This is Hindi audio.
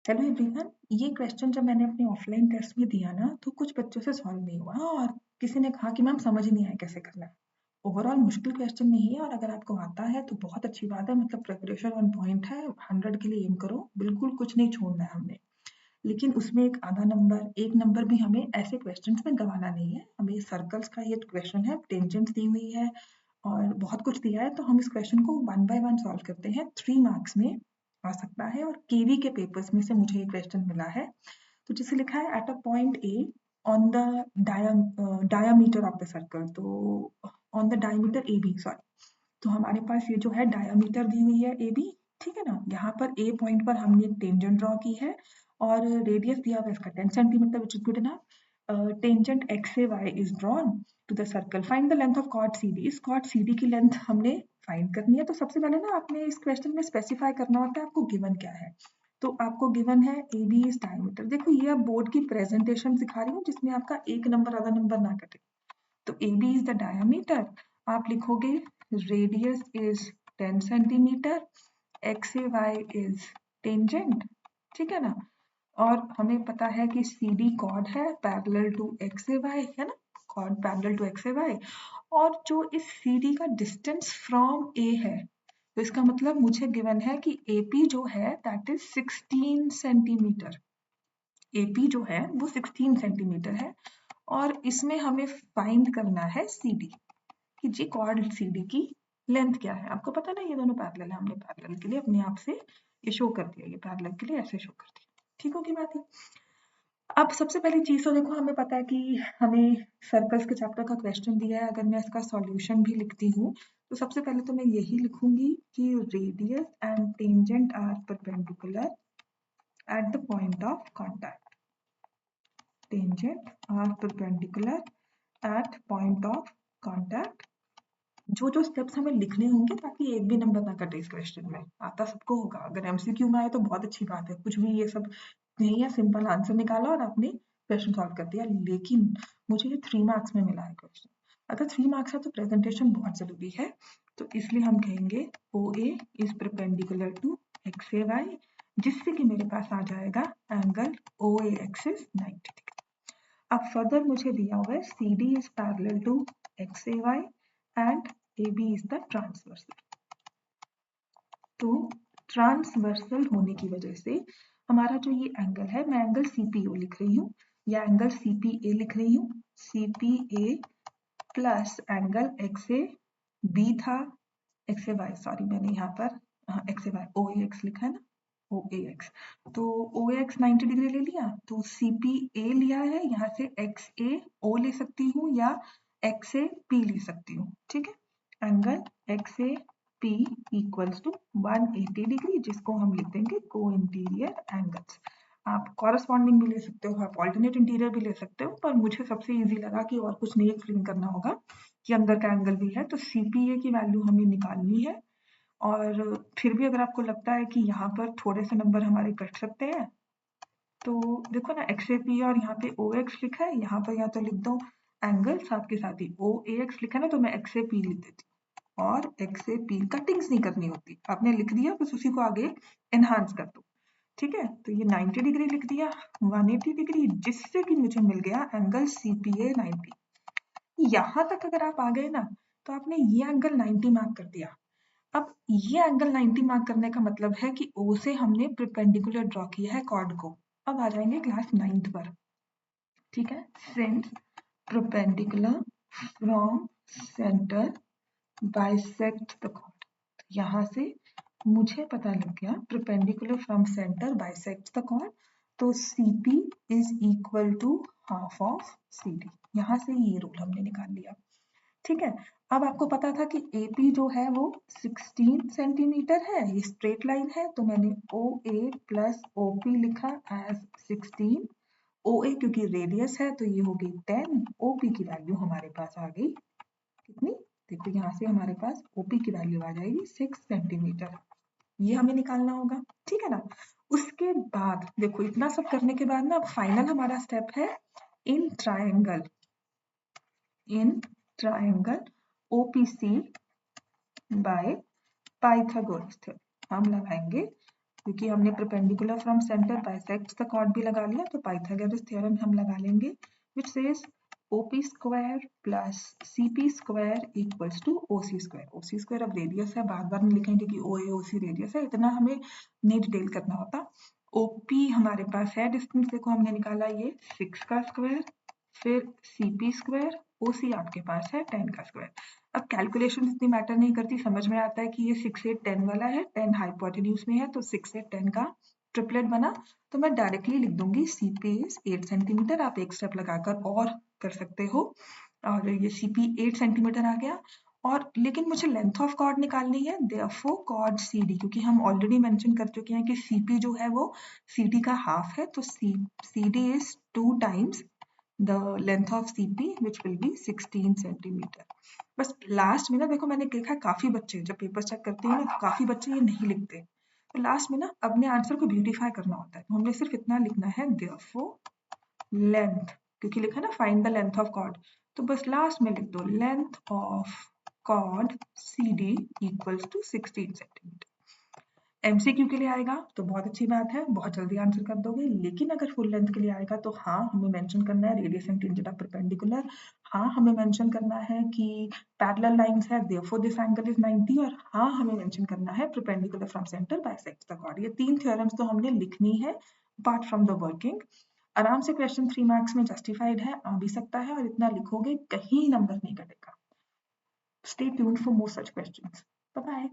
हेलो एवरीवन, ये क्वेश्चन जब मैंने अपने ऑफलाइन टेस्ट में दिया ना तो कुछ बच्चों से सॉल्व नहीं हुआ और किसी ने कहा कि मैम समझ ही नहीं आया कैसे करना है। ओवरऑल मुश्किल क्वेश्चन नहीं है और अगर आपको आता है तो बहुत अच्छी बात है, मतलब प्रिपरेशन ऑन पॉइंट है। 100 के लिए एम करो, बिल्कुल कुछ नहीं छोड़ना है हमने। लेकिन उसमें एक आधा नंबर, एक नंबर भी हमें ऐसे क्वेश्चन में गंवाना नहीं है। हमें सर्कल्स का ये क्वेश्चन है, टेंजेंट्स दी हुई है और बहुत कुछ दिया है, तो हम इस क्वेश्चन को 1 बाय 1 सॉल्व करते हैं। 3 मार्क्स में आ सकता है और केवी के पेपर्स में से मुझे ये क्वेश्चन मिला है। तो जिसे लिखा है at a point A on the diameter of the circle, तो on the diameter A B, sorry. तो हमारे पास ये जो है डायमीटर दी हुई है ए बी, ठीक है ना। यहाँ पर ए पॉइंट पर हमने एक टेंजेंट ड्रॉ की है और रेडियस दिया हुआ है इसका 10 centimetre, which is good enough. Tangent X से Y is drawn to the circle, find the length of chord C D. इस कॉर्ड सी डी की लेंथ हमने फाइंड करनी है। तो सबसे पहले ना आपने इस क्वेश्चन में स्पेसिफाई करना होता है आपको गिवन क्या है। तो आपको गिवन है ए बी इज डायमीटर। देखो ये अब बोर्ड की प्रेजेंटेशन सिखा रही हूँ जिसमें आपका एक नंबर आधा नंबर ना कटे। तो A B is the diameter, आप लिखोगे radius is 10 centimetre, X A Y is tangent, ठीक है ना। और हमें पता है कि सी डी कॉर्ड है parallel to X A Y, है ना, chord parallel to X A Y. और जो इस सी डी का डिस्टेंस फ्रॉम ए है, तो इसका मतलब मुझे गिवन है कि ए पी जो है that is 16 centimetre. A P जो है वो 16 सेंटीमीटर है और इसमें हमें फाइंड करना है सी डी कि जी कॉर्ड सी डी की लेंथ क्या है। आपको पता ना ये दोनों पैरेलल है, हमने पैरेलल के लिए अपने आप से ये शो कर दिया, ये पैरेलल के लिए ऐसे शो कर दिया। ठीक होगी बात है। अब सबसे पहली चीज तो देखो, हमें पता है कि हमें सर्कल्स के चैप्टर का क्वेश्चन दिया है। अगर मैं इसका सॉल्यूशन भी लिखती हूँ तो सबसे पहले तो मैं यही लिखूंगी कि radius and tangent are perpendicular at the point of contact. Tangent are perpendicular at point of contact. जो जो स्टेप्स हमें लिखने होंगे ताकि एक भी नंबर ना कटे इस क्वेश्चन में। आता सबको होगा, अगर एमसीक्यू में आए तो बहुत अच्छी बात है, कुछ भी ये सब नहीं है, सिंपल आंसर निकाला और आपने क्वेश्चन सॉल्व कर दिया। लेकिन मुझे ये 3 मार्क्स में मिला है क्वेश्चन। अगर 3 मार्क्स है तो प्रेजेंटेशन बहुत जरूरी है। तो इसलिए हम कहेंगे O A is perpendicular to X A Y, जिससे कि मेरे पास आ जाएगा angle O A X is 90 degree. अब फर्दर मुझे दिया हुआ है C D is parallel to X A Y and A B is the transversal. तो ट्रांसवर्सल होने की वजह से हमारा जो ये एंगल है, मैं एंगल सी पी ओ लिख रही हूँ या एंगल सी पी ए लिख रही हूँ। C P A plus angle X A B था, एक्स ए वाई, सॉरी मैंने यहाँ पर X A Y O A X लिखा है ना, ओ ए एक्स। तो ओ ए एक्स 90 डिग्री ले लिया, तो सी पी ए लिया है, यहाँ से एक्स ए ओ ले सकती हूँ या एक्स ए पी ले सकती हूँ, ठीक है। Angle X A P equals to 180 degree, जिसको हम लिख देंगे को इंटीरियर एंगल्स। आप कॉरस्पॉन्डिंग भी ले सकते हो, आप ऑल्टरनेट इंटीरियर भी ले सकते हो, पर मुझे सबसे इजी लगा कि और कुछ नहीं एक्सप्लेन करना होगा कि अंदर का एंगल भी है। तो सी पी ए की वैल्यू हमें निकालनी है। और फिर भी अगर आपको लगता है कि यहाँ पर थोड़े से नंबर हमारे कट सकते हैं, तो देखो ना एक्स ए पी और यहाँ पे ओ एक्स लिखा है, यहाँ पर या तो लिख दो एंगल, साथ के साथ ही ओ ए एक्स लिखा है ना, तो मैं एक्स ए पी लिख देती हूँ। और एक्स ए पी कटिंग्स नहीं करनी होती, आपने लिख दिया बस उसी को आगे एनहांस कर दो, ठीक है। तो ये 90 डिग्री लिख दिया, 180 डिग्री, जिससे कि मुझे मिल गया एंगल सी पी ए 90। यहाँ तक अगर आप आ गए ना तो आपने ये एंगल 90 मार्क कर दिया। अब ये एंगल 90 मार्क करने का मतलब है कि O से हमने परपेंडिकुलर ड्रॉ किया है कॉर्ड को। अब आ जाएंगे क्लास 9th पर, ठीक है। Since perpendicular from centre bisect the chord, यहाँ से मुझे पता लग गया perpendicular from centre bisect the chord, तो CP is equal to half of CD। यहाँ से ये रूल हमने निकाल लिया, ठीक है। अब आपको पता था कि AP जो है वो 16 सेंटीमीटर है, ये स्ट्रेट लाइन है, तो मैंने OA प्लस OP लिखा एज 16। OA क्योंकि रेडियस है तो ये हो गई 10, OP की वैल्यू हमारे पास आ गई कितनी, देखो यहाँ से हमारे पास OP की वैल्यू आ जाएगी 6 सेंटीमीटर। ये हमें निकालना होगा, ठीक है ना। उसके बाद देखो इतना सब करने के बाद ना फाइनल हमारा स्टेप है in triangle, in triangle OPC by Pythagoras theorem हम लगाएंगे क्योंकि हमने perpendicular from centre bisects the chord भी लगा लिया, तो पाइथागोरस थ्योरम हम लगा लेंगे which says OP square plus CP square equals to OC square. OC square अब रेडियस है, बार बार नहीं लिखेंगे कि OA OC रेडियस है, इतना हमें नहीं डिटेल करना होता। OP हमारे पास है डिस्टेंस, देखो हमने निकाला ये 6 का स्क्वायर, फिर CP स्क्वायर, OC आपके पास है 10 का स्क्वायर। अब कैलकुलेशन इतनी मैटर नहीं करती, समझ में आता है कि ये 6 8 10 वाला है, 10 हाइपोटेन्यूज में है, तो 6 8 10 का ट्रिपलेट बना, तो मैं डायरेक्टली लिख दूंगी CP इज 8 सेंटीमीटर। आप एक स्टेप लगाकर और कर सकते हो, और ये CP 8 सेंटीमीटर आ गया। और लेकिन मुझे लेंथ ऑफ कॉर्ड निकालनी है, देयरफॉर कॉर्ड CD, क्योंकि हम ऑलरेडी मेंशन कर चुके हैं कि CP जो है वो CD का हाफ है, तो CD is 2 times the length of CP which will be 16 centimetre. बस लास्ट में ना देखो, मैंने देखा काफी बच्चे जब पेपर चेक करते हैं ना, काफी बच्चे ये नहीं लिखते, तो लास्ट में ना अपने आंसर को ब्यूटीफाई करना होता है, तो हमने सिर्फ इतना लिखना है therefore लेंथ, क्योंकि लिखा ना find the length of chord, तो बस लास्ट में लिख दो length of chord CD equals to 16 centimetre. MCQ के लिए आएगा तो बहुत अच्छी बात है, बहुत जल्दी आंसर कर दोगे, लेकिन अगर फुल लेंथ के लिए आएगा तो हाँ हमें मेंशन करना है radius and tangent of perpendicular, हाँ हमें मेंशन करना है कि पैरेलल लाइंस है देयरफॉर दिस एंगल इज 90, और हाँ हमें मेंशन करना है perpendicular from centre bisects the chord. ये 3 थ्योरम्स तो हमने लिखनी है अपार्ट फ्रॉम द वर्किंग। आराम से क्वेश्चन 3 मार्क्स में जस्टिफाइड है, आ भी सकता है, और इतना लिखोगे कहीं नंबर नहीं कटेगा। Stay tuned for more such questions. Bye bye.